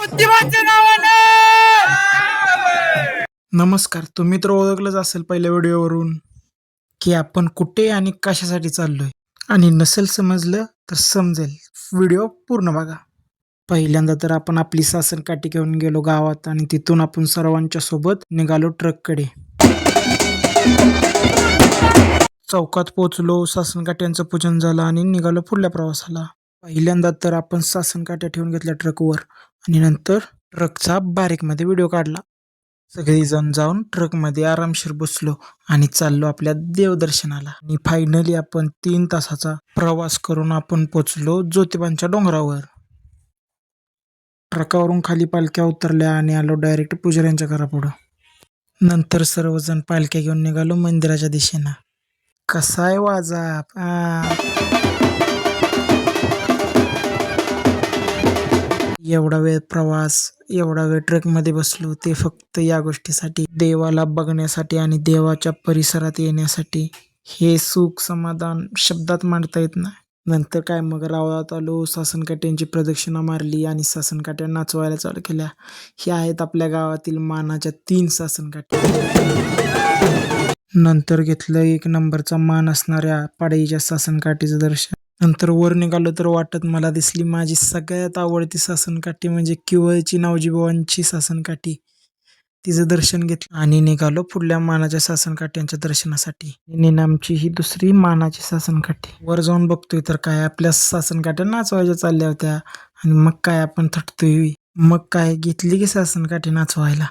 ज्योतिबाच्या नावानं. नमस्कार. तुम्ही तर ओळखलंच असेल पहिल्या व्हिडिओवरून की आपण कुठे आणि कशासाठी चाललोय, आणि नसेल समजलं तर समजेल. व्हिडिओ पूर्ण बघा. पहिल्यांदा तर आपण आपली सासनकाठी घेऊन गेलो गावात, आणि तिथून आपण सर्वांच्या सोबत निघालो ट्रककडे. चौकात पोहोचलो, सासनकाठ्यांचं पूजन झालं आणि निघालो पुढल्या प्रवासाला. पहिल्यांदा तर आपण सासनकाठ्या ठेवून घेतल्या ट्रकवर, आणि नंतर ट्रकचा बारीकमध्ये व्हिडिओ काढला. सगळेजण जाऊन ट्रकमध्ये आरामशीर बसलो आणि चाललो आपल्या देवदर्शनाला. आणि फायनली आपण 3 तासाचा प्रवास करून आपण पोचलो ज्योतिबांच्या डोंगरावर. ट्रकावरून खाली पालख्या उतरल्या आणि आलो डायरेक्ट पुजाऱ्यांच्या घरापुढं. नंतर सर्वजण पालख्या घेऊन निघालो मंदिराच्या दिशेनं. कसा आहे वाजा? एवढा वेळ प्रवास, एवढा वेळ ट्रकमध्ये बसलो, ते फक्त या गोष्टीसाठी, देवाला बघण्यासाठी आणि देवाच्या परिसरात येण्यासाठी. हे सुख समाधान शब्दात मांडता येत नाही. नंतर काय, मग रावळात आलो, सासनकाठ्यांची प्रदक्षिणा मारली आणि सासनकाठ्या नाचवायला चालू केल्या. हे आहेत आपल्या गावातील मानाच्या 3 सासनकाठ्या. नंतर घेतलं 1 नंबरचा मान असणाऱ्या पाडळीच्या सासनकाठीचं दर्शन. नंतर वर निघालो तर वाटत मला दिसली माझी सगळ्यात आवडती सासनकाठी, म्हणजे किवळची नावजीबावांची सासनकाठी. तिचं दर्शन घेतलं आणि निघालो पुढल्या मानाच्या सासनकाठ्यांच्या दर्शनासाठी. निनामची ही दुसरी मानाची सासनकाठी. वर जाऊन बघतोय तर काय, आपल्या सासनकाठ्या नाचवायच्या चालल्या होत्या. आणि मग काय, आपण थटतोय. मग काय, घेतली की सासनकाठी नाचवायला.